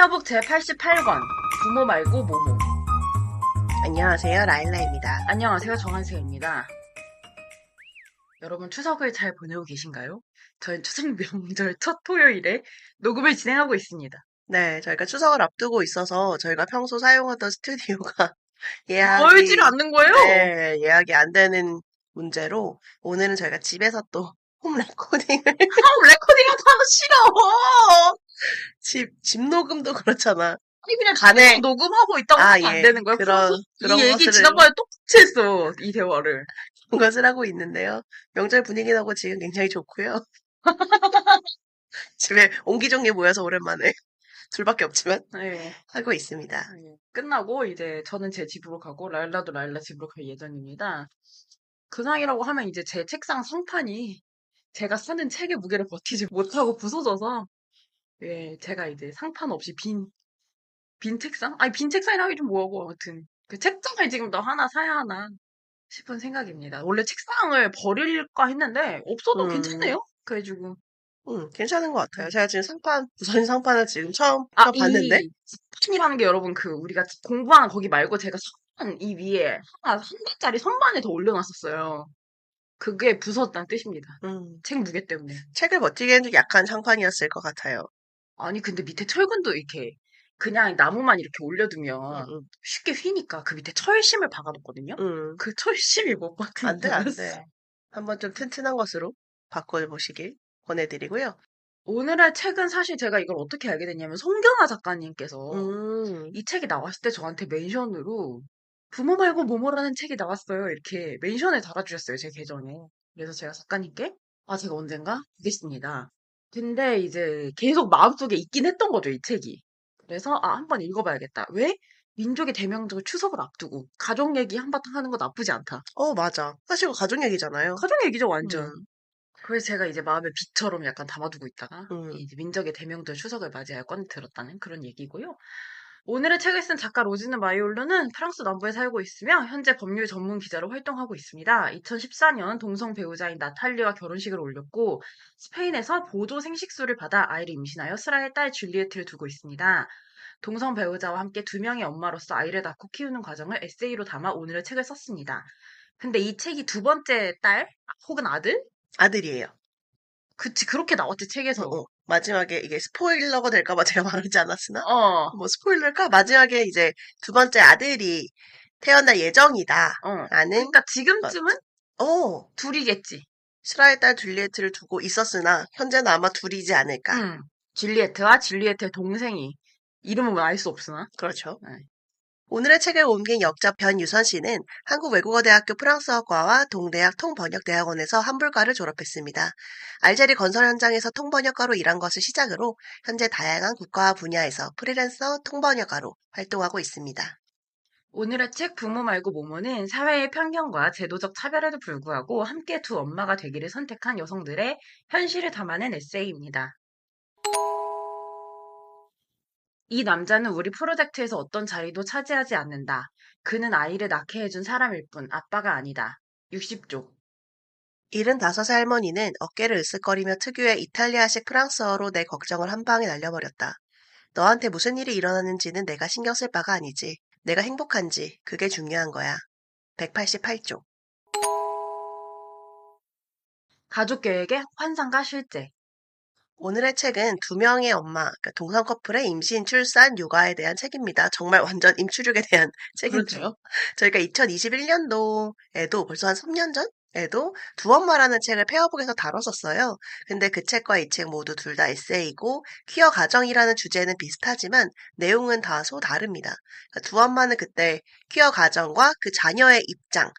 페어북 제88권 부모 말고 모모. 안녕하세요, 라일라입니다. 안녕하세요, 정한세입니다. 여러분 추석을 잘 보내고 계신가요? 저희 추석 명절 첫 토요일에 녹음을 진행하고 있습니다. 네, 저희가 추석을 앞두고 있어서 저희가 평소 사용하던 스튜디오가 멀지를 예약이, 않는 거예요? 네, 예약이 안 되는 문제로 오늘은 저희가 집에서 또 홈 레코딩을, 레코딩하고 하기 싫어. 집 녹음도 그렇잖아. 아니 그냥 집에서 간에, 녹음하고 있다고 하면 안 예, 되는 거야? 그런, 이 그런 얘기 것을, 지난번에 똑같이 했어, 이 대화를. 그런 것을 하고 있는데요. 명절 분위기 나고 지금 굉장히 좋고요. 집에 옹기종기 모여서 오랜만에 둘밖에 없지만 네. 하고 있습니다. 끝나고 이제 저는 제 집으로 가고 라일라도 라일라 집으로 갈 예정입니다. 근황이라고 하면 이제 제 책상 상판이 제가 쓰는 책의 무게를 버티지 못하고 부서져서 제가 이제 상판 없이 빈 책상? 아니 빈 책상이라 하기 좀 뭐하고 아무튼 그 책장을 지금 더 하나 사야 하나 싶은 생각입니다. 원래 책상을 버릴까 했는데 없어도 음, 괜찮네요. 그래가지고 괜찮은 것 같아요. 음. 제가 지금 부서진 상판을 지금 처음 봤는데, 이 상판이라는 게 여러분 그 우리가 공부하는 거기 말고 제가 상판 이 위에 하나 한 단짜리 선반에 더 올려놨었어요. 그게 부서졌다는 뜻입니다. 음, 책 무게 때문에. 책을 버티기에는 좀 약한 상판이었을 것 같아요. 아니, 근데 밑에 철근도 이렇게 그냥 나무만 이렇게 음, 올려두면 음, 쉽게 휘니까 그 밑에 철심을 박아뒀거든요? 음. 그 철심이 못 박힌 안 돼, 안 거였어. 돼. 한번 좀 튼튼한 것으로 바꿔보시길 권해드리고요. 오늘의 책은 사실 제가 이걸 어떻게 알게 됐냐면 송경아 작가님께서 음, 이 책이 나왔을 때 저한테 멘션으로 부모 말고 모모라는 책이 나왔어요. 이렇게 멘션을 달아주셨어요, 제 계정에. 그래서 제가 작가님께 제가 언젠가 보겠습니다. 근데 이제 계속 마음속에 있긴 했던 거죠, 이 책이. 그래서 한번 읽어봐야겠다. 왜? 민족의 대명절 추석을 앞두고 가족 얘기 한바탕 하는 거 나쁘지 않다. 맞아. 사실 이거 가족 얘기잖아요. 가족 얘기죠, 음, 완전. 그래서 제가 이제 마음에 빚처럼 약간 담아두고 있다가 음. 이제 민족의 대명절 추석을 맞이하여 꺼내 들었다는 그런 얘기고요. 오늘의 책을 쓴 작가 로즈는 마이올루는 프랑스 남부에 살고 있으며 현재 법률 전문 기자로 활동하고 있습니다. 2014년 동성 배우자인 나탈리와 결혼식을 올렸고 스페인에서 보조 생식수를 받아 아이를 임신하여 슬아의 딸 줄리에트를 두고 있습니다. 동성 배우자와 함께 두 명의 엄마로서 아이를 낳고 키우는 과정을 에세이로 담아 오늘의 책을 썼습니다. 근데 이 책이 두 번째 딸 혹은 아들? 아들이에요. 그치, 그렇게 나왔지, 책에서. 마지막에 이게 스포일러가 될까봐 제가 말하지 않았으나, 어, 뭐 스포일러일까? 마지막에 이제 두 번째 아들이 태어날 예정이다. 어. 라는 그러니까 것. 지금쯤은 어, 둘이겠지. 실화의 딸 줄리에트를 두고 있었으나, 현재는 아마 둘이지 않을까. 응. 줄리에트와 줄리에트의 동생이 이름은 알 수 없으나. 그렇죠. 네. 오늘의 책을 옮긴 역자 변유선 씨는 한국외국어대학교 프랑스어과와 동대학 통번역대학원에서 한불과를 졸업했습니다. 알제리 건설 현장에서 통번역가로 일한 것을 시작으로 현재 다양한 국가와 분야에서 프리랜서 통번역가로 활동하고 있습니다. 오늘의 책 부모 말고 모모는 사회의 편견과 제도적 차별에도 불구하고 함께 두 엄마가 되기를 선택한 여성들의 현실을 담아낸 에세이입니다. 이 남자는 우리 프로젝트에서 어떤 자리도 차지하지 않는다. 그는 아이를 낳게 해준 사람일 뿐 아빠가 아니다. 60쪽. 75살 할머니는 어깨를 으쓱거리며 특유의 이탈리아식 프랑스어로 내 걱정을 한 방에 날려버렸다. 너한테 무슨 일이 일어나는지는 내가 신경 쓸 바가 아니지. 내가 행복한지 그게 중요한 거야. 188쪽. 가족계획의 환상과 실제. 오늘의 책은 두 명의 엄마, 그러니까 동성 커플의 임신, 출산, 육아에 대한 책입니다. 정말 완전 임추력에 대한 책인데요. 그렇죠. 저희가 2021년도에도 벌써 한 3년 전에도 두 엄마라는 책을 페어북에서 다뤘었어요. 근데 그 책과 이 책 모두 둘 다 에세이고 퀴어 가정이라는 주제는 비슷하지만 내용은 다소 다릅니다. 그러니까 두 엄마는 그때 퀴어 가정과 그 자녀의 입장,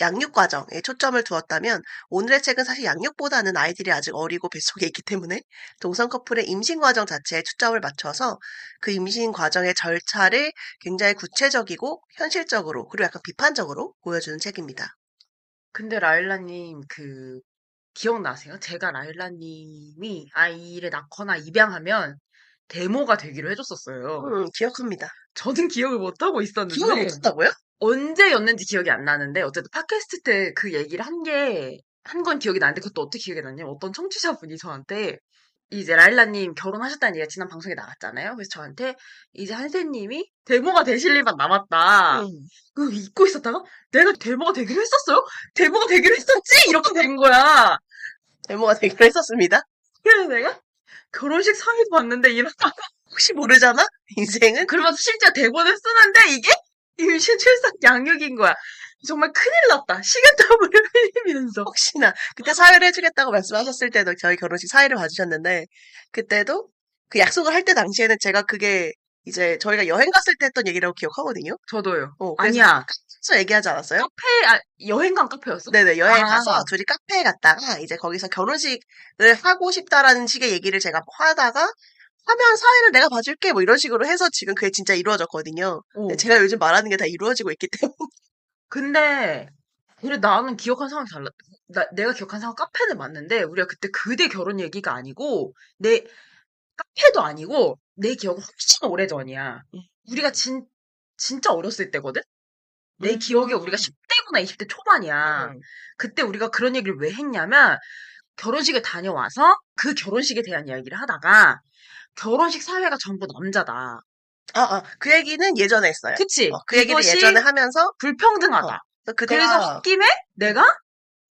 양육 과정에 초점을 두었다면 오늘의 책은 사실 양육보다는 아이들이 아직 어리고 뱃속에 있기 때문에 동성 커플의 임신 과정 자체에 초점을 맞춰서 그 임신 과정의 절차를 굉장히 구체적이고 현실적으로 그리고 약간 비판적으로 보여주는 책입니다. 근데 라일라님, 기억나세요? 제가 라일라님이 아이를 낳거나 입양하면 데모가 되기로 해줬었어요. 기억합니다. 저는 기억을 못하고 기억을 있었는데, 못한다고요? 언제였는지 기억이 안 나는데, 어쨌든 팟캐스트 때 그 얘기를 한 건 기억이 나는데, 그것도 어떻게 기억이 났냐면, 어떤 청취자분이 저한테 이제 라일라님 결혼하셨다는 얘기가 지난 방송에 나왔잖아요. 그래서 저한테 이제 한세님이 데모가 되실 일만 남았다. 응. 그거 잊고 있었다가 내가 데모가 되기로 했었어요? 데모가 되기로 했었지? 이렇게 된 거야. 데모가 되기로 했었습니다. 그래서 내가 결혼식 사회도 봤는데 이러다가 혹시 모르잖아? 인생은? 그러면서 심지어 대본을 쓰는데 이게 임신 출산 양육인 거야. 정말 큰일 났다. 시간더블을 흘리면서. 혹시나 그때 사회를 해주겠다고 말씀하셨을 때도 저희 결혼식 사회를 봐주셨는데 그때도 그 약속을 할 때 당시에는 제가 그게 이제 저희가 여행 갔을 때 했던 얘기라고 기억하거든요. 저도요. 그래서 아니야. 카페에서 얘기하지 않았어요? 여행 간 카페였어? 네네, 여행 아, 가서 둘이 카페에 갔다가 이제 거기서 결혼식을 하고 싶다라는 식의 얘기를 제가 하다가 하면 사회를 내가 봐줄게 뭐 이런 식으로 해서 지금 그게 진짜 이루어졌거든요. 근데 어. 제가 요즘 말하는 게 다 이루어지고 있기 때문에 근데, 그래, 나는 기억한 상황이 달라. 내가 기억한 상황 카페는 맞는데, 우리가 그때 그대 결혼 얘기가 아니고, 카페도 아니고, 내 기억은 훨씬 오래전이야. 우리가 진짜 어렸을 때거든? 내 기억에 우리가 음, 10대구나 20대 초반이야. 음. 그때 우리가 그런 얘기를 왜 했냐면, 결혼식에 다녀와서 그 결혼식에 대한 이야기를 하다가, 결혼식 사회가 전부 남자다. 그 얘기는 예전에 했어요. 그치? 그 얘기를 예전에 이것이 하면서, 불평등하다. 그래서 그래서 그때가, 홧김에 내가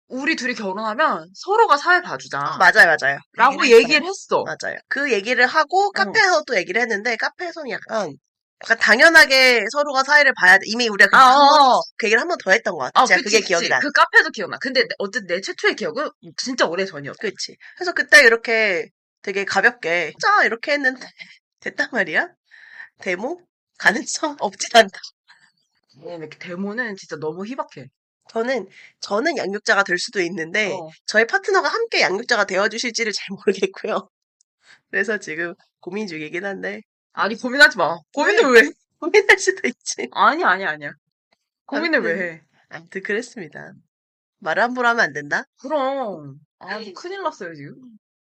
우리 둘이 결혼하면 서로가 사회 봐주자. 맞아요, 맞아요. 그 얘기를 라고 했어요. 얘기를 했어. 맞아요. 그 얘기를 하고 어. 카페에서 또 얘기를 했는데 카페에서는 약간 당연하게 서로가 사회를 봐야 돼. 이미 우리가 아, 어, 어. 그 얘기를 한 번 더 했던 것 같아. 제가 그치, 그게 기억이 그치. 나네. 그 카페도 기억나. 근데 어쨌든 내 최초의 기억은 진짜 오래 전이었다. 그치. 그래서 그때 이렇게 되게 가볍게, 짜! 이렇게 했는데, 됐단 말이야? 데모? 가능성 없진 않다. 왜냐면 데모는 진짜 너무 희박해. 저는, 저는 양육자가 될 수도 있는데, 어. 저희 파트너가 함께 양육자가 되어주실지를 잘 모르겠고요. 그래서 지금 고민 중이긴 한데, 아니, 고민하지 마. 왜? 고민을 왜 해? 고민할 수도 있지. 아니, 아니, 아니야. 고민을 왜 아무튼, 해? 아무튼 그랬습니다. 말 함부로 하면 안 된다? 그럼. 아, 큰일 났어요, 지금.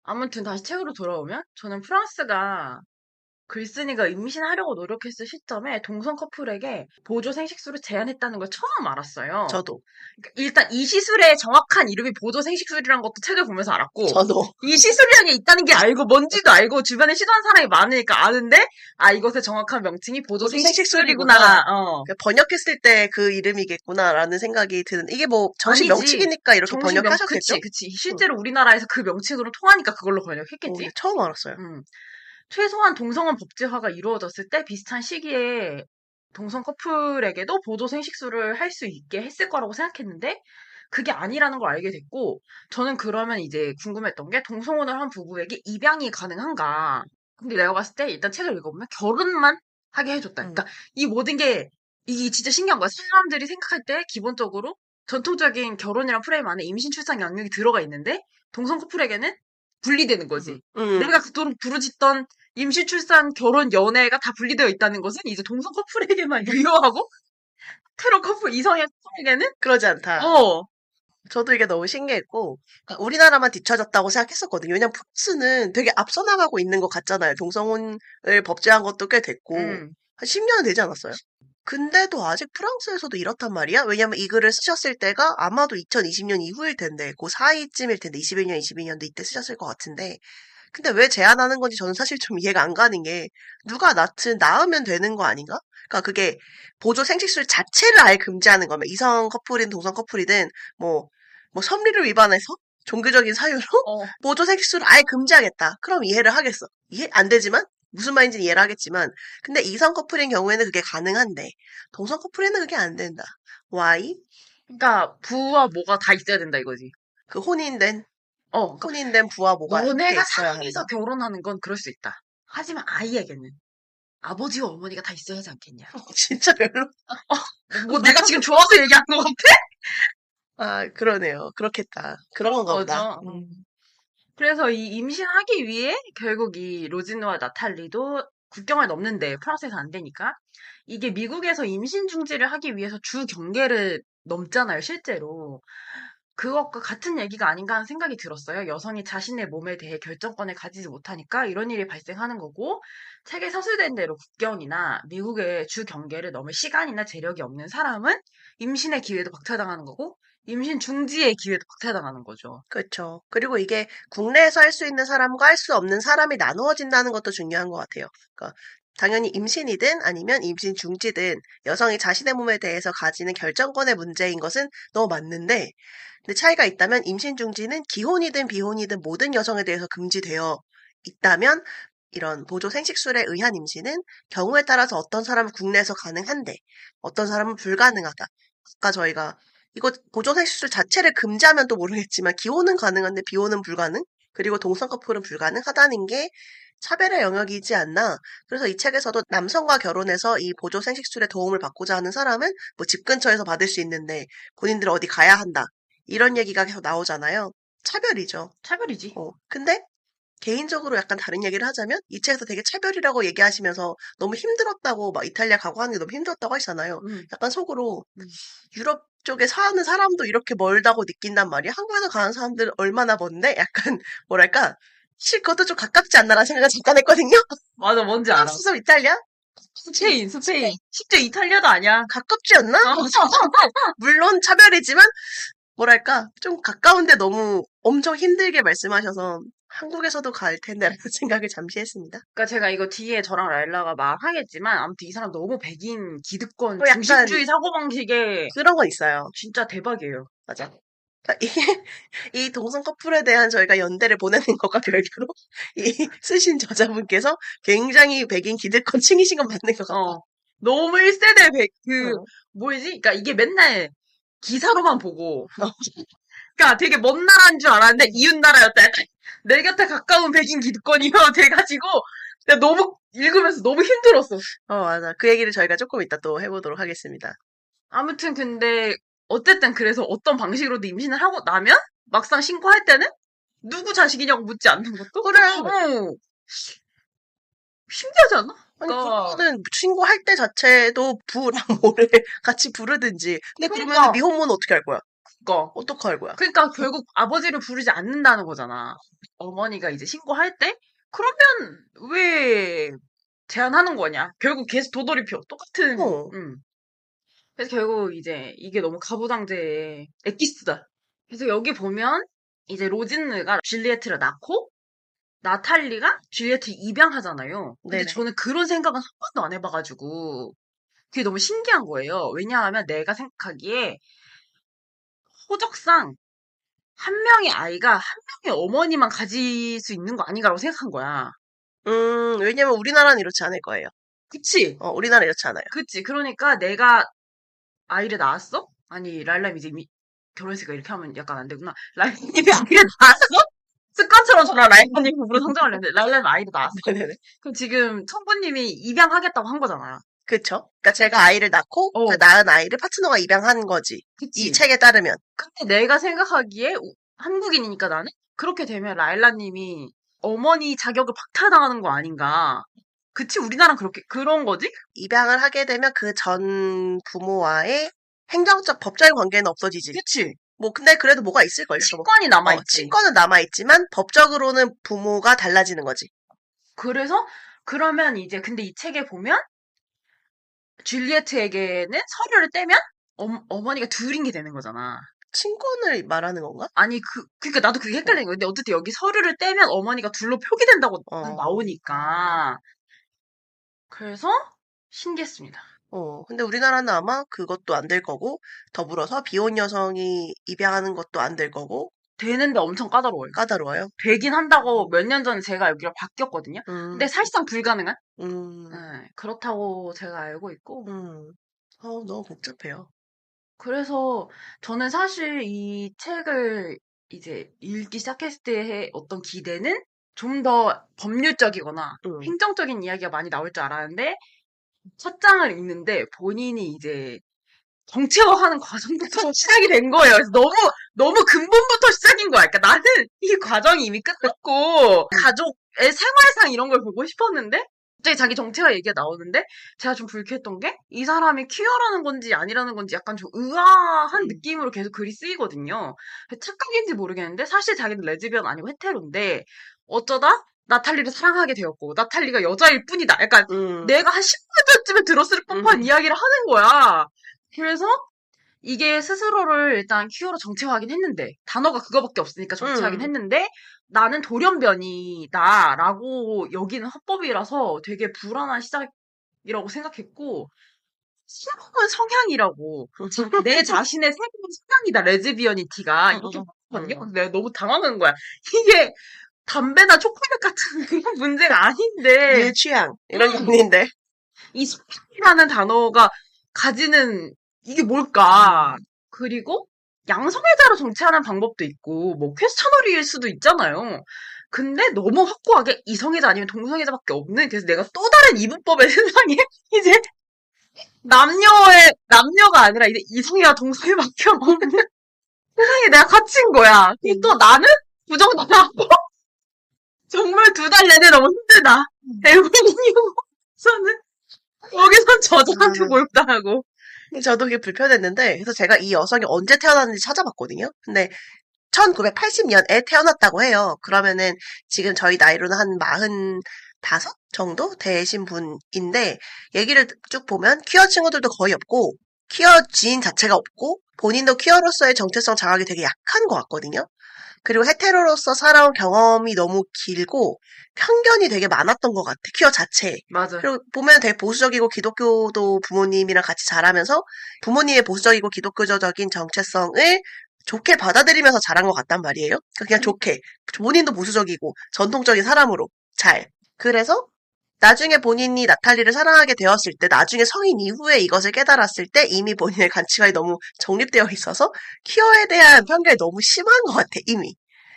아무튼 다시 책으로 돌아오면, 저는 프랑스가 글쓴이가 임신하려고 노력했을 시점에 동성 커플에게 보조 생식수를 제한했다는 걸 처음 알았어요. 저도. 그러니까 일단 이 시술의 정확한 이름이 보조 생식술이라는 것도 책을 보면서 알았고, 저도. 이 시술이라는 게 있다는 게 알고, 뭔지도 알고, 주변에 시도한 사람이 많으니까 아는데, 아, 이것의 정확한 명칭이 보조 모두 생식술이구나. 생식술이구나. 번역했을 때 그 이름이겠구나라는 생각이 드는, 이게 뭐 정식 아니지. 명칭이니까 이렇게 정식 번역하셨겠죠? 그치, 그치. 응. 실제로 우리나라에서 그 명칭으로 통하니까 그걸로 번역했겠지? 근데 처음 알았어요. 음. 최소한 동성혼 법제화가 이루어졌을 때 비슷한 시기에 동성 커플에게도 보조 생식수를 할 수 있게 했을 거라고 생각했는데 그게 아니라는 걸 알게 됐고 저는 그러면 이제 궁금했던 게 동성혼을 한 부부에게 입양이 가능한가? 근데 내가 봤을 때 일단 책을 읽어보면 결혼만 하게 해줬다. 응. 그러니까 이 모든 게 이게 진짜 신기한 거야. 사람들이 생각할 때 기본적으로 전통적인 결혼이란 프레임 안에 임신, 출산, 양육이 들어가 있는데 동성 커플에게는 분리되는 응. 거지. 응. 내가 그토록 부르짖던 임신, 출산, 결혼, 연애가 다 분리되어 있다는 것은 이제 동성 커플에게만 유효하고 테러 커플 이성의 커플에게는 그러지 않다. 어, 저도 이게 너무 신기했고, 그러니까 우리나라만 뒤처졌다고 생각했었거든요. 왜냐면 프랑스는 되게 앞서 나가고 있는 것 같잖아요. 동성혼을 법제한 것도 꽤 됐고, 음, 한 10년은 되지 않았어요? 근데도 아직 프랑스에서도 이렇단 말이야? 왜냐면 이 글을 쓰셨을 때가 아마도 2020년 이후일 텐데, 그 사이쯤일 텐데, 21년, 22년도 이때 쓰셨을 것 같은데, 근데 왜 제한하는 건지 저는 사실 좀 이해가 안 가는 게, 누가 낳으면 되는 거 아닌가? 그러니까 그게 보조 생식술 자체를 아예 금지하는 거면, 이성 커플이든 동성 커플이든, 뭐, 섭리를 위반해서 종교적인 사유로 어. 보조 생식술을 아예 금지하겠다. 그럼 이해를 하겠어. 이해 안 되지만, 무슨 말인지는 이해를 하겠지만, 근데 이성 커플인 경우에는 그게 가능한데, 동성 커플에는 그게 안 된다. Why? 그러니까 부와 뭐가 다 있어야 된다 이거지. 그 혼인된, 그러니까 혼인된 부와 모가 함께 너네가 있어야 사랑해서 한다. 결혼하는 건 그럴 수 있다. 하지만 아이에게는 아버지와 어머니가 다 있어야 하지 않겠냐. 진짜 별로. 뭐 내가 지금 좋아서 얘기한 것 같아? 그러네요. 그렇겠다. 그런 건가 보다. 맞아. 그래서 이 임신하기 위해 결국 이 로즈누와 나탈리도 국경을 넘는데 프랑스에서 안 되니까 이게 미국에서 임신 중지를 하기 위해서 주 경계를 넘잖아요, 실제로. 그것과 같은 얘기가 아닌가 하는 생각이 들었어요. 여성이 자신의 몸에 대해 결정권을 가지지 못하니까 이런 일이 발생하는 거고, 책에 서술된 대로 국경이나 미국의 주 경계를 넘을 시간이나 재력이 없는 사람은 임신의 기회도 박탈당하는 거고, 임신 중지의 기회도 박탈당하는 거죠. 그렇죠. 그리고 이게 국내에서 할 수 있는 사람과 할 수 없는 사람이 나누어진다는 것도 중요한 것 같아요. 그러니까 당연히 임신이든 아니면 임신 중지든 여성이 자신의 몸에 대해서 가지는 결정권의 문제인 것은 너무 맞는데, 근데 차이가 있다면 임신 중지는 기혼이든 비혼이든 모든 여성에 대해서 금지되어 있다면, 이런 보조 생식술에 의한 임신은 경우에 따라서 어떤 사람은 국내에서 가능한데 어떤 사람은 불가능하다. 아까 저희가 이거 보조 생식술 자체를 금지하면 또 모르겠지만 기혼은 가능한데 비혼은 불가능? 그리고 동성 커플은 불가능하다는 게 차별의 영역이지 않나. 그래서 이 책에서도 남성과 결혼해서 이 보조 생식술의 도움을 받고자 하는 사람은 뭐 집 근처에서 받을 수 있는데 본인들 어디 가야 한다. 이런 얘기가 계속 나오잖아요. 차별이죠. 차별이지. 근데 개인적으로 약간 다른 얘기를 하자면 이 책에서 되게 차별이라고 얘기하시면서 너무 힘들었다고, 막 이탈리아 가고 하는 게 너무 힘들었다고 하시잖아요. 음, 약간 속으로 음. 유럽 쪽에 사는 사람도 이렇게 멀다고 느낀단 말이야. 한국에서 가는 사람들은 얼마나 먼데? 약간 뭐랄까, 사실 그것도 좀 가깝지 않나라는 생각을 잠깐 했거든요. 맞아, 뭔지 알아. 프랑스에서 이탈리아? 스페인, 스페인. 심지어 이탈리아도 아니야. 가깝지 않나? 어. 물론 차별이지만 뭐랄까, 좀 가까운데 너무 엄청 힘들게 말씀하셔서 한국에서도 갈 텐데라는 생각을 잠시 했습니다. 그러니까 제가 이거 뒤에 저랑 라일라가 말하겠지만 아무튼 이 사람 너무 백인 기득권 약간 중심주의 사고방식에 그런 건 있어요. 진짜 대박이에요. 맞아. 그러니까 이 동성 커플에 대한 저희가 연대를 보내는 것과 별개로 이 쓰신 저자분께서 굉장히 백인 기득권층이신 건 맞는 것 같다. 너무 1세대 어. 뭐지? 그러니까 이게 맨날 기사로만 보고 그러니까 되게 먼 나라인 줄 알았는데 이웃 나라였다. 약간 내 곁에 가까운 백인 기득권이요 돼가지고 내가 너무 읽으면서 너무 힘들었어. 맞아. 그 얘기를 저희가 조금 이따 또 해보도록 하겠습니다. 아무튼 근데 어쨌든 그래서 어떤 방식으로도 임신을 하고 나면 막상 신고할 때는 누구 자식이냐고 묻지 않는 것도 그래. 신기하지 않아? 아니, 그러니까 그러면은 신고할 때 자체도 부랑 모를 같이 부르든지. 근데 그러면 그러니까 미혼모는 어떻게 할 거야? 그러니까 어떻게 할 거야? 그러니까 결국 아버지를 부르지 않는다는 거잖아. 어머니가 이제 신고할 때 그러면 왜 제한하는 거냐? 결국 계속 도돌이표 똑같은 어. 그래서 결국 이제 이게 너무 가부장제의 엑기스다. 그래서 여기 보면 이제 로진느가 줄리에트를 낳고 나탈리가 줄리에트 입양하잖아요. 근데 네네. 저는 그런 생각은 한 번도 안 해봐가지고 그게 너무 신기한 거예요. 왜냐하면 내가 생각하기에 호적상 한 명의 아이가 한 명의 어머니만 가질 수 있는 거 아닌가라고 생각한 거야. 왜냐면 우리나라는 이렇지 않을 거예요. 그치? 우리나라 이렇지 않아요. 그치? 그러니까 내가 아이를 낳았어? 아니, 랄람 이제 결혼했으니까 이렇게 하면 약간 안 되구나. 랄람이 아이를 낳았어? 습관처럼 저랑 랄람님 부부로 성장을 했는데, 랄람이 아이를 낳았어. 네네네. 그럼 지금 청부님이 입양하겠다고 한 거잖아. 그쵸? 그러니까 제가 아이를 낳고 그 어, 낳은 아이를 파트너가 입양한 거지. 이 그치? 책에 따르면. 근데 내가 생각하기에 한국인이니까 나는 그렇게 되면 라일라님이 어머니 자격을 박탈당하는 거 아닌가. 그치? 우리나라는 그렇게, 그런 거지? 입양을 하게 되면 그 전 부모와의 행정적 법적인 관계는 없어지지. 그치? 뭐 근데 그래도 뭐가 있을걸요. 뭐, 친권이 남아있지. 친권은 남아있지만 법적으로는 부모가 달라지는 거지. 그래서, 그러면 이제, 근데 이 책에 보면, 줄리에트에게는 서류를 떼면, 어머니가 둘인 게 되는 거잖아. 친권을 말하는 건가? 아니, 그니까 나도 그게 어, 헷갈리는 거야. 근데 어쨌든 여기 서류를 떼면 어머니가 둘로 표기된다고 어, 나오니까. 그래서, 신기했습니다. 근데 우리나라는 아마 그것도 안 될 거고, 더불어서 비혼 여성이 입양하는 것도 안 될 거고, 되는데 엄청 까다로워요. 까다로워요. 되긴 한다고 몇 년 전에 제가 여기로 바뀌었거든요. 근데 음, 사실상 불가능한? 음, 네, 그렇다고 제가 알고 있고. 음. 너무 복잡해요. 그래서 저는 사실 이 책을 이제 읽기 시작했을 때의 어떤 기대는 좀 더 법률적이거나 음. 행정적인 이야기가 많이 나올 줄 알았는데 첫 장을 읽는데 본인이 이제 정체화하는 과정부터 시작이 된 거예요. 그래서 너무 근본부터 시작인 거야. 그러니까 나는 이 과정이 이미 끝났고 가족의 생활상 이런 걸 보고 싶었는데 갑자기 자기 정체화 얘기가 나오는데 제가 좀 불쾌했던 게 이 사람이 퀴어라는 건지 아니라는 건지 약간 좀 의아한 음. 느낌으로 계속 글이 쓰이거든요. 착각인지 모르겠는데 사실 자기는 레즈비언 아니고 헤테로인데 어쩌다 나탈리를 사랑하게 되었고 나탈리가 여자일 뿐이다. 약간 음. 내가 한 10분 전쯤에 들었을 법한 음. 이야기를 하는 거야. 그래서 이게 스스로를 일단 퀴어로 정체화하긴 했는데, 단어가 그거밖에 없으니까 정체하긴 음, 했는데, 나는 돌연변이다라고 여기는 합법이라서 되게 불안한 시작이라고 생각했고, 새로운 성향이라고. 내 자신의 새로운 성향이다, 레즈비어니티가. 이렇게 봤거든요. 음. 그래서 내가 너무 당황한 거야. 이게 담배나 초콜릿 같은 그런 문제가 아닌데, 네 취향 이런 게 음, 아닌데. 이 성향이라는 단어가 가지는 이게 뭘까? 그리고 양성애자로 정체하는 방법도 있고, 뭐 퀘스처너리일 수도 있잖아요. 근데 너무 확고하게 이성애자 아니면 동성애자밖에 없는, 그래서 내가 또 다른 이분법의 세상에 이제 남녀가 아니라 이제 이성애와 동성애밖에 없는 세상에 내가 갇힌 거야. 그리고 음. 또 나는 부정당하고 정말 2달 내내 너무 힘들다. 에브리니우서는 여기선 저자한테 아, 모욕당하고. 근데 저도 그게 불편했는데, 그래서 제가 이 여성이 언제 태어났는지 찾아봤거든요. 근데 1980년에 태어났다고 해요. 그러면은 지금 저희 나이로는 한 45 정도 되신 분인데, 얘기를 쭉 보면 퀴어 친구들도 거의 없고, 퀴어 지인 자체가 없고, 본인도 퀴어로서의 정체성 장악이 되게 약한 것 같거든요. 그리고 헤테로로서 살아온 경험이 너무 길고 편견이 되게 많았던 것 같아. 퀴어 자체에. 맞아. 그리고 보면 되게 보수적이고 기독교도 부모님이랑 같이 자라면서 부모님의 보수적이고 기독교적인 정체성을 좋게 받아들이면서 자란 것 같단 말이에요. 그냥 좋게. 본인도 보수적이고 전통적인 사람으로 잘. 그래서 나중에 본인이 나탈리를 사랑하게 되었을 때, 나중에 성인 이후에 이것을 깨달았을 때 이미 본인의 가치관이 너무 정립되어 있어서 퀴어에 대한 편견이 너무 심한 것 같아, 이미.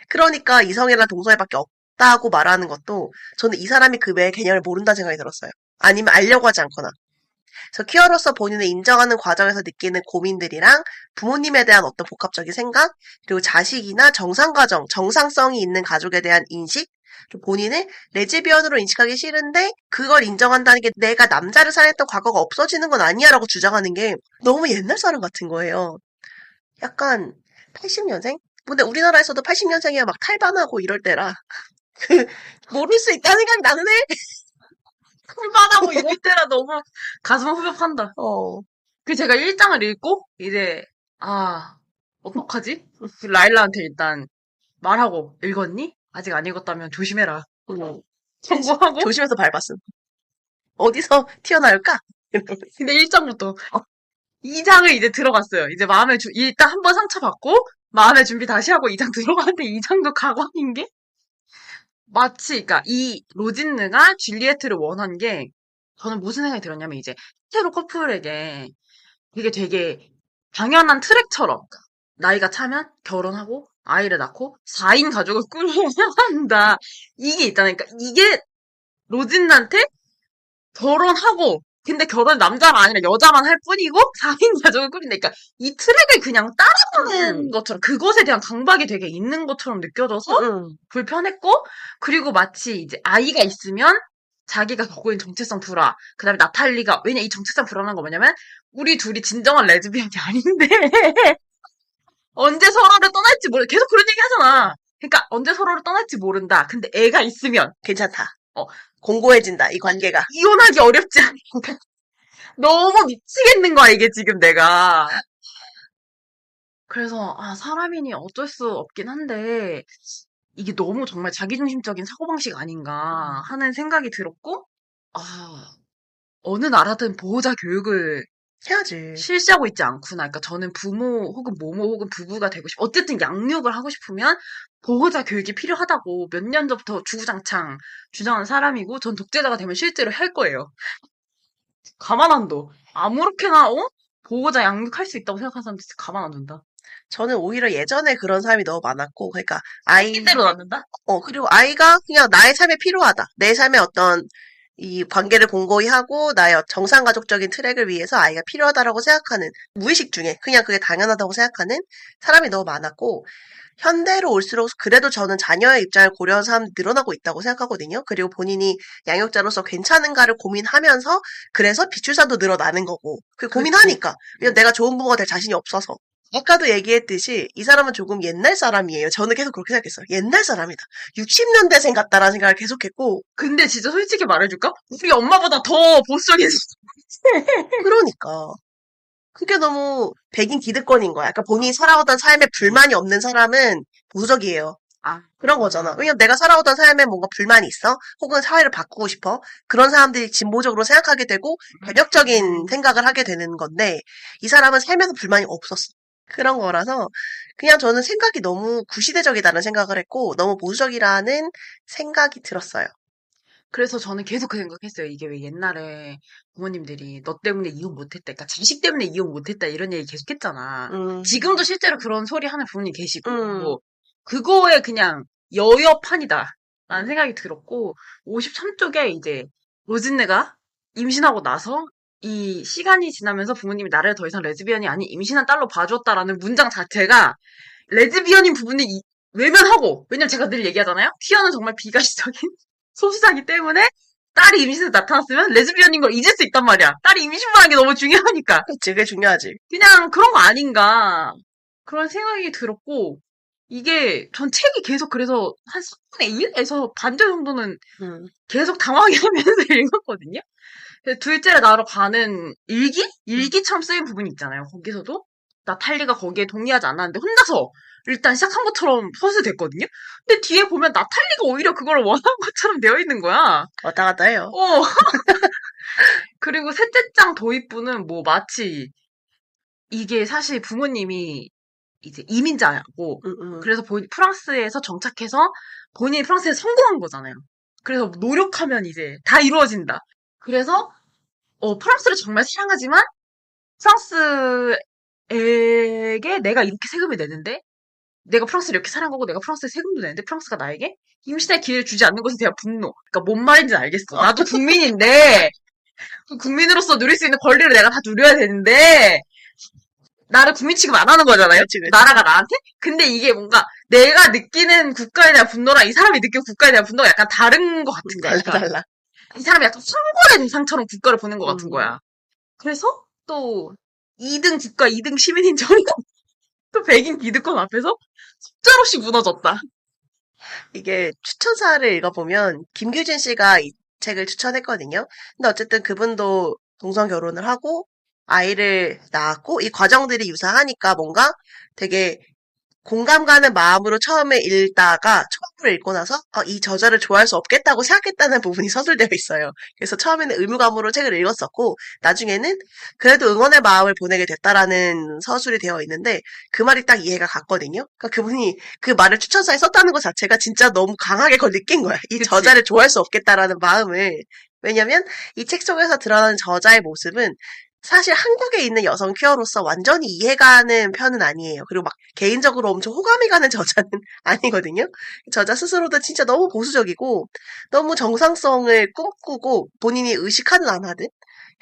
그러니까 이성애나 동성애밖에 없다고 말하는 것도 저는 이 사람이 그 외의 개념을 모른다는 생각이 들었어요. 아니면 알려고 하지 않거나. 그래서 퀴어로서 본인을 인정하는 과정에서 느끼는 고민들이랑 부모님에 대한 어떤 복합적인 생각, 그리고 자식이나 정상성이 있는 가족에 대한 인식, 본인을 레즈비언으로 인식하기 싫은데 그걸 인정한다는 게 내가 남자를 사랑했던 과거가 없어지는 건 아니야라고 주장하는 게 너무 옛날 사람 같은 거예요. 약간 80년생? 근데 우리나라에서도 80년생이야 막 탈반하고 이럴 때라 그 모를 수 있다는 생각이 나는 해. 풀만하고 이럴 때라 너무 가슴 후벼판다. 어. 그 제가 1장을 읽고 이제 아 어떡하지? 그 라일라한테 일단 말하고 읽었니? 아직 안 읽었다면 조심해라. 음. 청구하고 조심해서 밟았음. 어디서 튀어나올까? 근데 1장부터 2장을 이제 들어갔어요. 이제 일단 한번 상처받고 마음의 준비 다시 하고 2장 들어가는데 2장도 가관인 게 마치 그러니까 이 로진느가 줄리에트를 원한 게 저는 무슨 생각이 들었냐면 이제 헤테로 커플에게 이게 되게 당연한 트랙처럼 나이가 차면 결혼하고 아이를 낳고 4인 가족을 꾸려야 한다. 이게 있다니까. 이게 로진한테 결혼하고 근데 결혼 남자가 아니라 여자만 할 뿐이고 4인 가족을 꾸린다. 그러니까 이 트랙을 그냥 따라가는 것처럼 그것에 대한 강박이 되게 있는 것처럼 느껴져서 응, 불편했고 그리고 마치 이제 아이가 있으면 자기가 겪고 있는 정체성 불화 그다음에 나탈리가 왜냐 이 정체성 불안한 거 뭐냐면 우리 둘이 진정한 레즈비언이 아닌데 언제 서로를 떠날지 모르 계속 그런 얘기 하잖아. 그러니까 언제 서로를 떠날지 모른다. 근데 애가 있으면 괜찮다. 어 공고해진다, 이 관계가. 이혼하기 어렵지 않을까. 너무 미치겠는 거야 이게 지금 내가. 그래서 사람이니 어쩔 수 없긴 한데 이게 너무 정말 자기중심적인 사고방식 아닌가 하는 생각이 들었고 어느 나라든 보호자 교육을 해야지. 실시하고 있지 않구나. 그러니까 저는 부모 혹은 모모 혹은 부부가 되고 어쨌든 양육을 하고 싶으면 보호자 교육이 필요하다고 몇 년 전부터 주구장창 주장하는 사람이고 전 독재자가 되면 실제로 할 거예요. 가만 안 둬. 아무렇게나 보호자 양육할 수 있다고 생각하는 사람 진짜 가만 안 둔다. 저는 오히려 예전에 그런 사람이 너무 많았고, 그러니까 핏대로 낳는다? 그리고 아이가 그냥 나의 삶에 필요하다. 내 삶의 어떤 이 관계를 공고히 하고 나의 정상가족적인 트랙을 위해서 아이가 필요하다라고 생각하는 무의식 중에 그냥 그게 당연하다고 생각하는 사람이 너무 많았고 현대로 올수록 그래도 저는 자녀의 입장을 고려한 사람이 늘어나고 있다고 생각하거든요. 그리고 본인이 양육자로서 괜찮은가를 고민하면서 그래서 비출산도 늘어나는 거고 그 그치. 고민하니까 왜냐면 내가 좋은 부모가 될 자신이 없어서 아까도 얘기했듯이 이 사람은 조금 옛날 사람이에요. 저는 계속 그렇게 생각했어요. 옛날 사람이다. 60년대생 같다라는 생각을 계속했고 근데 진짜 솔직히 말해줄까? 우리 엄마보다 더 보수적인 그러니까 그게 너무 백인 기득권인 거야. 그러니까 본인이 살아오던 삶에 불만이 없는 사람은 보수적이에요. 아, 그런 거잖아. 왜냐면 내가 살아오던 삶에 뭔가 불만이 있어? 혹은 사회를 바꾸고 싶어? 그런 사람들이 진보적으로 생각하게 되고 변혁적인 생각을 하게 되는 건데 이 사람은 살면서 불만이 없었어. 그런 거라서 그냥 저는 생각이 너무 구시대적이다는 생각을 했고 너무 보수적이라는 생각이 들었어요. 그래서 저는 계속 그 생각했어요. 이게 왜 옛날에 부모님들이 너 때문에 이혼 못했다, 그러니까 자식 때문에 이혼 못했다 이런 얘기 계속 했잖아. 음, 지금도 실제로 그런 소리 하는 부모님 계시고, 음, 그거에 그냥 여여판이다 라는 생각이 들었고, 53쪽에 이제 로진네가 임신하고 나서 이 시간이 지나면서 부모님이 나를 더 이상 레즈비언이 아닌 임신한 딸로 봐줬다라는 문장 자체가 레즈비언인 부분을 외면하고, 왜냐면 제가 늘 얘기하잖아요. 퀴어는 정말 비가시적인 소수자기 때문에 딸이 임신해서 나타났으면 레즈비언인 걸 잊을 수 있단 말이야. 딸이 임신만 게 너무 중요하니까. 그치, 그게 중요하지. 그냥 그런 거 아닌가. 그런 생각이 들었고, 이게 전 책이 계속 그래서 한 3분의 1에서 반절 정도는 음, 계속 당황해 하면서 읽었거든요. 근데 둘째를 낳으러 가는 일기? 음. 일기처럼 쓰인 부분이 있잖아요. 거기서도 나탈리가 거기에 동의하지 않았는데 혼자서 일단 시작한 것처럼 서술됐거든요. 근데 뒤에 보면 나탈리가 오히려 그걸 원한 것처럼 되어 있는 거야. 왔다 갔다 해요. 어. 그리고 셋째 장 도입부는 뭐 마치 이게 사실 부모님이 이제 이민자고 음, 음. 그래서 프랑스에서 정착해서 본인이 프랑스에 성공한 거잖아요. 그래서 노력하면 이제 다 이루어진다. 그래서 프랑스를 정말 사랑하지만 프랑스에게 내가 이렇게 세금을 내는데 내가 프랑스를 이렇게 사랑하고 내가 프랑스에 세금도 내는데 프랑스가 나에게 임신의 기회를 주지 않는 것에 대한 분노. 그러니까 뭔 말인지는 알겠어. 나도 국민인데 그 국민으로서 누릴 수 있는 권리를 내가 다 누려야 되는데 나를 국민 취급 안 하는 거잖아요. 그치, 그치. 나라가 나한테. 근데 이게 뭔가 내가 느끼는 국가에 대한 분노랑 이 사람이 느끼는 국가에 대한 분노가 약간 다른 것 같은 거야. 달라, 그러니까 달라. 이 사람이 약간 황골의 대상처럼 국가를 보는 것 같은 음. 거야. 그래서 또 2등 국가, 2등 시민인 저희가 또 백인 기득권 앞에서 속절없이 무너졌다. 이게 추천사를 읽어보면 김규진 씨가 이 책을 추천했거든요. 근데 어쨌든 그분도 동성 결혼을 하고 아이를 낳았고 이 과정들이 유사하니까 뭔가 되게 공감 가는 마음으로 처음에 읽다가 초반부를 읽고 나서 이 저자를 좋아할 수 없겠다고 생각했다는 부분이 서술되어 있어요. 그래서 처음에는 의무감으로 책을 읽었었고 나중에는 그래도 응원의 마음을 보내게 됐다라는 서술이 되어 있는데 그 말이 딱 이해가 갔거든요. 그러니까 그분이 그 말을 추천사에 썼다는 것 자체가 진짜 너무 강하게 그걸 느낀 거야. 이 그치? 저자를 좋아할 수 없겠다라는 마음을. 왜냐면 이 책 속에서 드러나는 저자의 모습은 사실 한국에 있는 여성 퀴어로서 완전히 이해가는 편은 아니에요. 그리고 막 개인적으로 엄청 호감이 가는 저자는 아니거든요. 저자 스스로도 진짜 너무 보수적이고 너무 정상성을 꿈꾸고 본인이 의식하는 안 하듯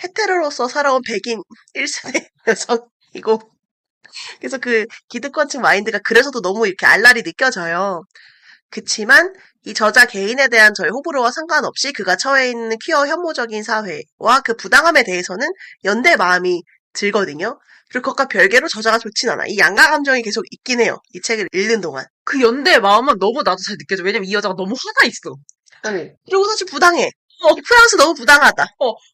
헤테로로서 살아온 백인 1세대 여성이고 그래서 그 기득권층 마인드가 그래서도 너무 이렇게 알랄이 느껴져요. 그치만 이 저자 개인에 대한 저의 호불호와 상관없이 그가 처해 있는 퀴어 혐오적인 사회와 그 부당함에 대해서는 연대 마음이 들거든요. 그리고 그것과 별개로 저자가 좋진 않아. 이 양가 감정이 계속 있긴 해요. 이 책을 읽는 동안. 그 연대의 마음은 너무 나도 잘 느껴져. 왜냐면 이 여자가 너무 화나 있어. 네. 그리고 사실 부당해. 어, 이 프랑스 너무 부당하다.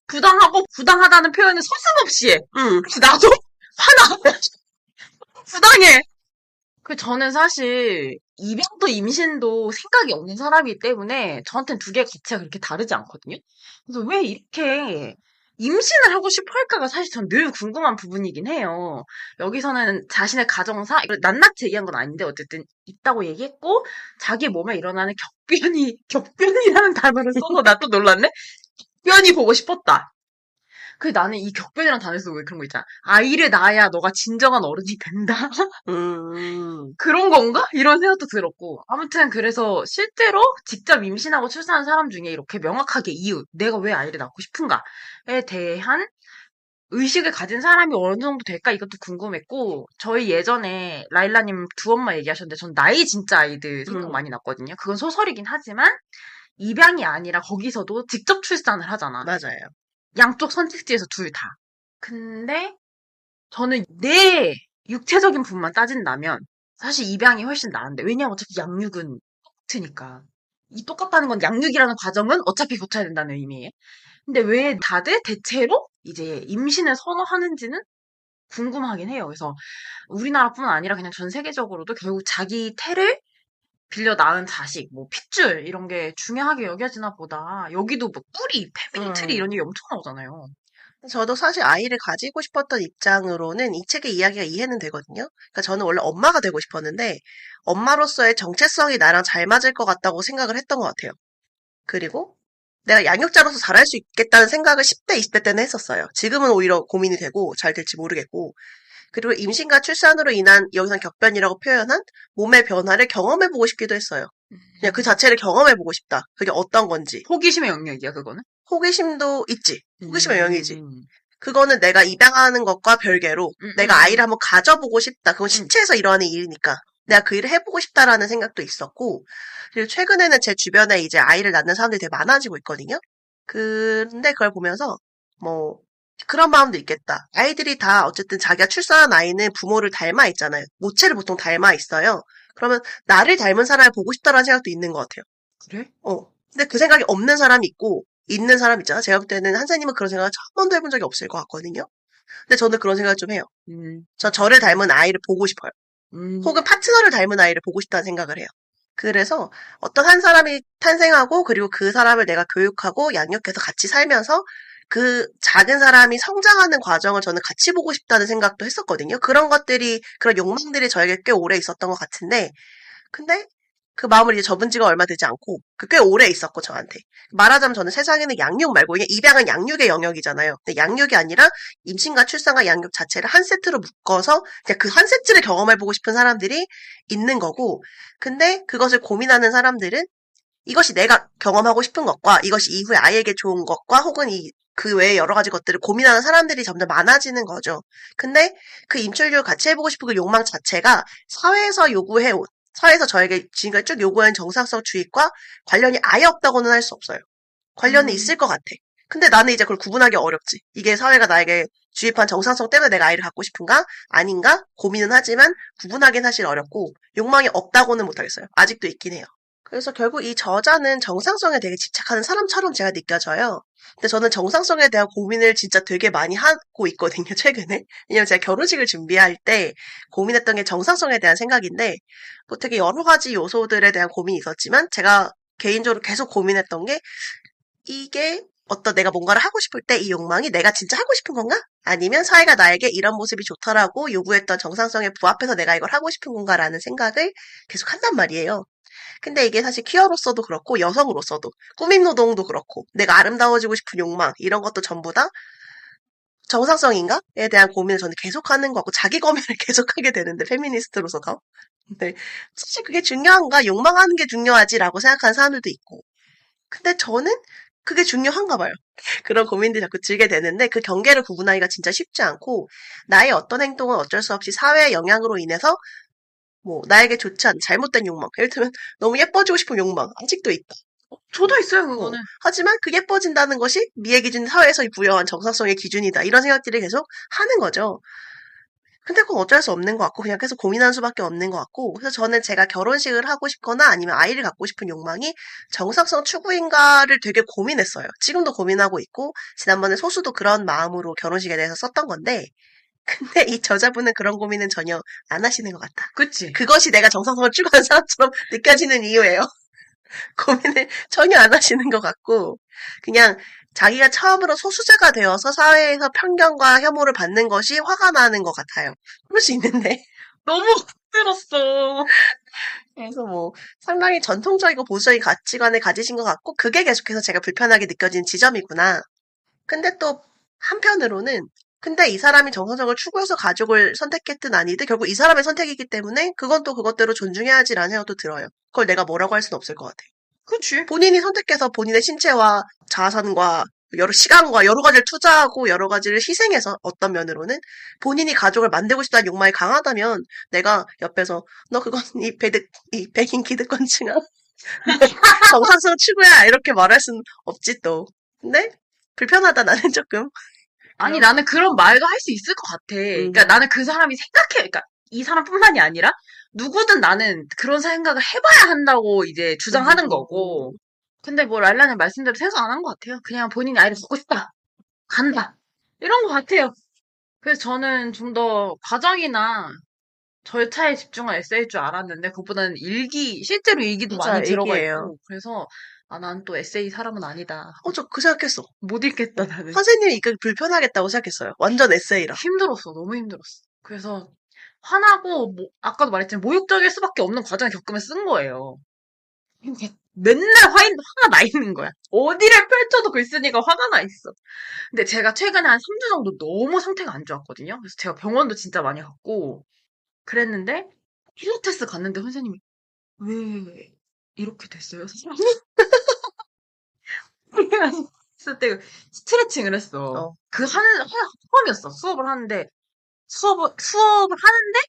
부당하고 부당하다는 표현을 서슴없이 해. 음, 그래서 나도 화나. 부당해. 저는 사실 입양도 임신도 생각이 없는 사람이기 때문에 저한테는 두 개의 가치가 그렇게 다르지 않거든요. 그래서 왜 이렇게 임신을 하고 싶어 할까가 사실 전 늘 궁금한 부분이긴 해요. 여기서는 자신의 가정사, 이걸 낱낱이 얘기한 건 아닌데 어쨌든 있다고 얘기했고 자기 몸에 일어나는 격변이라는 단어를 써서 나 또 놀랐네? 격변이 보고 싶었다. 나는 이 격변이라는 단어에서 왜 그런 거 있잖아. 아이를 낳아야 너가 진정한 어른이 된다. 음, 그런 건가? 이런 생각도 들었고. 아무튼 그래서 실제로 직접 임신하고 출산한 사람 중에 이렇게 명확하게 이유, 내가 왜 아이를 낳고 싶은가에 대한 의식을 가진 사람이 어느 정도 될까? 이것도 궁금했고, 저희 예전에 라일라님 두 엄마 얘기하셨는데, 전 나이 진짜 아이들 생각 음, 많이 났거든요. 그건 소설이긴 하지만, 입양이 아니라 거기서도 직접 출산을 하잖아. 맞아요. 양쪽 선택지에서 둘 다. 근데 저는 내 육체적인 부분만 따진다면 사실 입양이 훨씬 나은데 왜냐면 어차피 양육은 똑같으니까 이 똑같다는 건 양육이라는 과정은 어차피 거쳐야 된다는 의미예요. 근데 왜 다들 대체로 이제 임신을 선호하는지는 궁금하긴 해요. 그래서 우리나라뿐 아니라 그냥 전 세계적으로도 결국 자기 태를 빌려 낳은 자식, 뭐 핏줄 이런 게 중요하게 여겨지나 보다. 여기도 뭐 뿌리, 패밀리 트리 음. 이런 얘기 엄청 나오잖아요. 저도 사실 아이를 가지고 싶었던 입장으로는 이 책의 이야기가 이해는 되거든요. 그러니까 저는 원래 엄마가 되고 싶었는데 엄마로서의 정체성이 나랑 잘 맞을 것 같다고 생각을 했던 것 같아요. 그리고 내가 양육자로서 잘할 수 있겠다는 생각을 10대, 20대 때는 했었어요. 지금은 오히려 고민이 되고 잘 될지 모르겠고. 그리고 임신과 출산으로 인한 여기선 격변이라고 표현한 몸의 변화를 경험해보고 싶기도 했어요. 그냥 그 자체를 경험해보고 싶다. 그게 어떤 건지. 호기심의 영역이야, 그거는? 호기심도 있지. 호기심의 영역이지. 음, 그거는 내가 입양하는 것과 별개로 음, 음, 내가 아이를 음, 한번 가져보고 싶다. 그건 음. 신체에서 일어나는 일이니까. 내가 그 일을 해보고 싶다라는 생각도 있었고, 그리고 최근에는 제 주변에 이제 아이를 낳는 사람들이 되게 많아지고 있거든요. 근데 그걸 보면서, 뭐, 그런 마음도 있겠다. 아이들이 다 어쨌든 자기가 출산한 아이는 부모를 닮아 있잖아요. 모체를 보통 닮아 있어요. 그러면 나를 닮은 사람을 보고 싶다라는 생각도 있는 것 같아요. 그래? 근데 그 생각이 없는 사람이 있고, 있는 사람 있잖아. 제가 볼 때는 한사님은 그런 생각을 한 번도 해본 적이 없을 것 같거든요. 근데 저는 그런 생각을 좀 해요. 음, 저를 닮은 아이를 보고 싶어요. 혹은 음, 파트너를 닮은 아이를 보고 싶다는 생각을 해요. 그래서 어떤 한 사람이 탄생하고 그리고 그 사람을 내가 교육하고 양육해서 같이 살면서 그 작은 사람이 성장하는 과정을 저는 같이 보고 싶다는 생각도 했었거든요. 그런 것들이, 그런 욕망들이 저에게 꽤 오래 있었던 것 같은데, 근데 그 마음을 이제 접은 지가 얼마 되지 않고 꽤 오래 있었고 저한테 말하자면 저는 세상에는 양육 말고 그냥 입양은 양육의 영역이잖아요. 근데 양육이 아니라 임신과 출산과 양육 자체를 한 세트로 묶어서 그냥 그 한 세트를 경험해보고 싶은 사람들이 있는 거고 근데 그것을 고민하는 사람들은 이것이 내가 경험하고 싶은 것과 이것이 이후에 아이에게 좋은 것과 혹은 그 외에 여러 가지 것들을 고민하는 사람들이 점점 많아지는 거죠. 근데 그 임출률 같이 해보고 싶은 그 욕망 자체가 사회에서 요구해온 사회에서 저에게 지금까지 쭉 요구한 정상성주의과 관련이 아예 없다고는 할 수 없어요. 관련은 있을 음. 것 같아. 근데 나는 이제 그걸 구분하기 어렵지. 이게 사회가 나에게 주입한 정상성 때문에 내가 아이를 갖고 싶은가? 아닌가? 고민은 하지만 구분하기는 사실 어렵고 욕망이 없다고는 못하겠어요. 아직도 있긴 해요. 그래서 결국 이 저자는 정상성에 되게 집착하는 사람처럼 제가 느껴져요. 근데 저는 정상성에 대한 고민을 진짜 되게 많이 하고 있거든요, 최근에. 왜냐면 제가 결혼식을 준비할 때 고민했던 게 정상성에 대한 생각인데, 뭐 되게 여러 가지 요소들에 대한 고민이 있었지만, 제가 개인적으로 계속 고민했던 게, 이게 어떤 내가 뭔가를 하고 싶을 때 이 욕망이 내가 진짜 하고 싶은 건가? 아니면 사회가 나에게 이런 모습이 좋더라고 요구했던 정상성에 부합해서 내가 이걸 하고 싶은 건가라는 생각을 계속 한단 말이에요. 근데 이게 사실 퀴어로서도 그렇고 여성으로서도 꾸밈노동도 그렇고 내가 아름다워지고 싶은 욕망 이런 것도 전부 다 정상성인가?에 대한 고민을 저는 계속하는 것 같고 자기 검열을 계속하게 되는데 페미니스트로서가 근데 사실 그게 중요한가? 욕망하는 게 중요하지라고 생각하는 사람들도 있고 근데 저는 그게 중요한가 봐요. 그런 고민들이 자꾸 들게 되는데 그 경계를 구분하기가 진짜 쉽지 않고 나의 어떤 행동은 어쩔 수 없이 사회의 영향으로 인해서 뭐 나에게 좋지 않은 잘못된 욕망 예를 들면 너무 예뻐지고 싶은 욕망 아직도 있다. 저도 있어요, 어. 그거는. 하지만 그 예뻐진다는 것이 미의 기준 사회에서 부여한 정상성의 기준이다. 이런 생각들을 계속 하는 거죠. 근데 그건 어쩔 수 없는 것 같고 그냥 계속 고민하는 수밖에 없는 것 같고 그래서 저는 제가 결혼식을 하고 싶거나 아니면 아이를 갖고 싶은 욕망이 정상성 추구인가를 되게 고민했어요. 지금도 고민하고 있고 지난번에 소수도 그런 마음으로 결혼식에 대해서 썼던 건데 근데 이 저자분은 그런 고민은 전혀 안 하시는 것 같다. 그치? 그것이 내가 정상성을 추구하는 사람처럼 느껴지는 이유예요. 고민을 전혀 안 하시는 것 같고 그냥 자기가 처음으로 소수자가 되어서 사회에서 편견과 혐오를 받는 것이 화가 나는 것 같아요. 그럴 수 있는데. 너무 힘들었어. 그래서 뭐 상당히 전통적이고 보수적인 가치관을 가지신 것 같고 그게 계속해서 제가 불편하게 느껴지는 지점이구나. 근데 또 한편으로는 근데 이 사람이 정상적을 추구해서 가족을 선택했든 아니든 결국 이 사람의 선택이기 때문에 그건 또 그것대로 존중해야지라는 생각도 들어요. 그걸 내가 뭐라고 할 수는 없을 것 같아요. 그치? 본인이 선택해서 본인의 신체와 자산과 여러 시간과 여러 가지를 투자하고 여러 가지를 희생해서 어떤 면으로는 본인이 가족을 만들고 싶다는 욕망이 강하다면 내가 옆에서 너 그건 이 백인 기득권층아 정상성 추구야 이렇게 말할 순 없지 또. 근데 불편하다 나는 조금 아니, 그런 거. 나는 그런 말도 할 수 있을 것 같아. 그러니까 음, 나는 그 사람이 그러니까 이 사람뿐만이 아니라 누구든 나는 그런 생각을 해봐야 한다고 이제 주장하는 거고. 음. 근데 뭐 랄라는 말씀대로 생각 안 한 것 같아요. 그냥 본인이 아이를 갖고 싶다. 간다. 이런 것 같아요. 그래서 저는 좀 더 과정이나 절차에 집중한 에세이일 줄 알았는데 그것보다는 실제로 일기도 많이 맞아, 들어가 얘기예요. 있고 그래서 아, 난 또 에세이 사람은 아니다. 저 그 생각했어. 못 읽겠다 나는. 선생님이 이거 불편하겠다고 생각했어요. 완전 에세이라. 힘들었어. 너무 힘들었어. 그래서 화나고 아까도 말했지만 모욕적일 수밖에 없는 과정을 겪으면 쓴 거예요. 근데 맨날 화가 나 있는 거야. 어디를 펼쳐도 글 쓰니까 화가 나 있어. 근데 제가 최근에 한 3주 정도 너무 상태가 안 좋았거든요. 그래서 제가 병원도 진짜 많이 갔고 그랬는데 필라테스 갔는데 선생님이 왜 이렇게 됐어요, 선생님? 했을 때 스트레칭을 했어. 어, 처음이었어. 수업을 하는데 수업을 하는데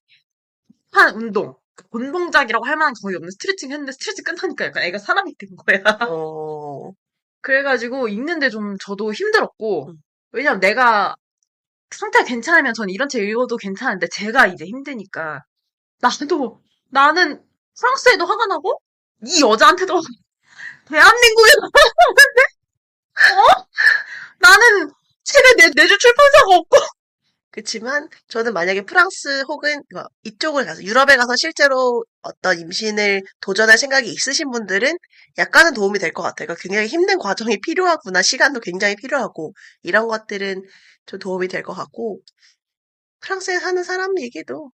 한 운동. 본 동작이라고 할 만한 거의 없는 스트레칭 했는데 스트레칭 끝나니까 약간 애가 사람이 된 거야. 어, 그래가지고 읽는데 좀 저도 힘들었고 음. 왜냐면 내가 상태가 괜찮으면 전 이런 책 읽어도 괜찮은데 제가 이제 힘드니까 나는 프랑스에도 화가 나고 이 여자한테도 대한민국에 나는 책을 내줄 출판사가 없고 그치만 저는 만약에 프랑스 혹은 이쪽을 가서 유럽에 가서 실제로 어떤 임신을 도전할 생각이 있으신 분들은 약간은 도움이 될 것 같아요. 그러니까 굉장히 힘든 과정이 필요하구나. 시간도 굉장히 필요하고 이런 것들은 좀 도움이 될 것 같고 프랑스에 사는 사람 얘기도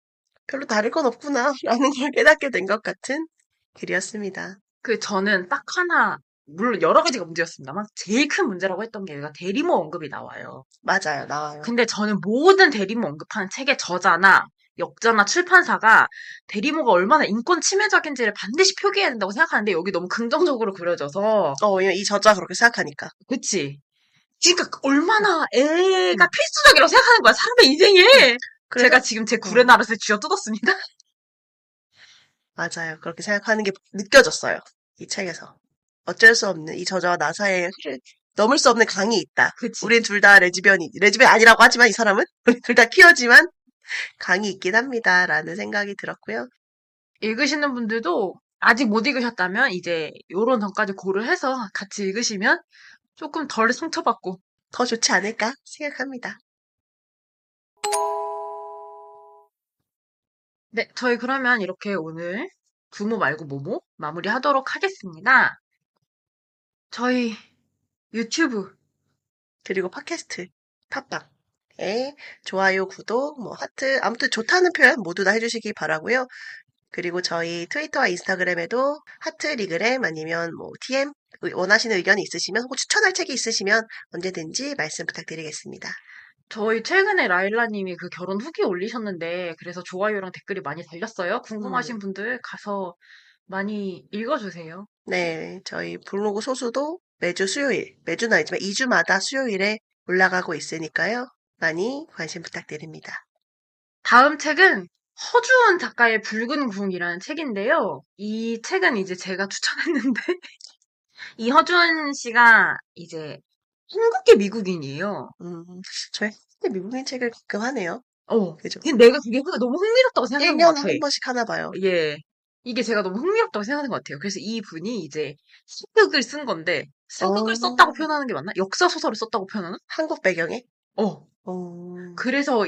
별로 다를 건 없구나 라는 걸 깨닫게 된 것 같은 글이었습니다. 저는 딱 하나 물론 여러 가지가 문제였습니다만 제일 큰 문제라고 했던 게 얘가 대리모 언급이 나와요. 맞아요. 나와요. 근데 저는 모든 대리모 언급하는 책의 저자나 역자나 출판사가 대리모가 얼마나 인권 침해적인지를 반드시 표기해야 된다고 생각하는데 여기 너무 긍정적으로 그려져서 왜냐면 이 저자가 그렇게 생각하니까. 그치? 그러니까 얼마나 애가 음, 필수적이라고 생각하는 거야 사람의 음. 인생에. 그래서 제가 지금 제 어, 구레나룻을 쥐어 뜯었습니다. 맞아요. 그렇게 생각하는 게 느껴졌어요. 이 책에서. 어쩔 수 없는 이 저자와 나사의 넘을 수 없는 강이 있다. 그치? 우린 둘 다 레즈비언 아니라고 하지만 이 사람은 우리 둘 다 퀴어지만 강이 있긴 합니다. 라는 생각이 들었고요. 읽으시는 분들도 아직 못 읽으셨다면 이제 요런 점까지 고려해서 같이 읽으시면 조금 덜 상처받고. 더 좋지 않을까 생각합니다. 네, 저희 그러면 이렇게 오늘 부모 말고 모모 마무리하도록 하겠습니다. 저희 유튜브 그리고 팟캐스트, 팟빵에 좋아요, 구독, 하트, 아무튼 좋다는 표현 모두 다 해주시기 바라고요. 그리고 저희 트위터와 인스타그램에도 하트 리그램 아니면 TM 원하시는 의견이 있으시면 혹은 추천할 책이 있으시면 언제든지 말씀 부탁드리겠습니다. 저희 최근에 라일라님이 그 결혼 후기 올리셨는데 그래서 좋아요랑 댓글이 많이 달렸어요. 궁금하신 음, 분들 가서 많이 읽어주세요. 네, 저희 블로그 소수도 매주 수요일, 매주는 아니지만 2주마다 수요일에 올라가고 있으니까요. 많이 관심 부탁드립니다. 다음 책은 허주원 작가의 붉은 궁이라는 책인데요. 이 책은 이제 제가 추천했는데 이 허주원 씨가 이제 한국계 미국인이에요. 저희 미국인 책을 가끔 하네요. 그죠? 근데 내가 그게 너무 흥미롭다고 생각한 것 1년에 같아. 한 번씩 하나 봐요. 예. 이게 제가 너무 흥미롭다고 생각하는 것 같아요. 그래서 이분이 이제 사극을 쓴 건데, 사극을 썼다고 어, 표현하는 게 맞나? 역사 소설을 썼다고 표현하나? 한국 배경에? 어. 어, 그래서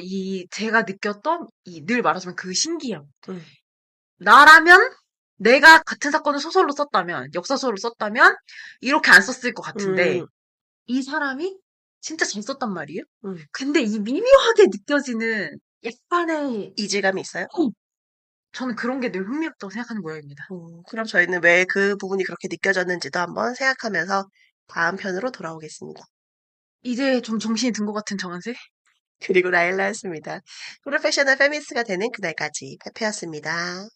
제가 느꼈던, 늘 말하자면 그 신기함. 음, 나라면, 내가 같은 사건을 소설로 썼다면, 역사 소설로 썼다면, 이렇게 안 썼을 것 같은데, 음, 이 사람이 진짜 잘 썼단 말이에요? 음. 근데 이 미묘하게 느껴지는 약간의, 이질감이 있어요? 저는 그런 게 늘 흥미롭다고 생각하는 모양입니다. 그럼 저희는 왜 그 부분이 그렇게 느껴졌는지도 한번 생각하면서 다음 편으로 돌아오겠습니다. 이제 좀 정신이 든 것 같은 정한세? 그리고 라일라였습니다. 프로페셔널 페미니스트가 되는 그날까지 페페였습니다.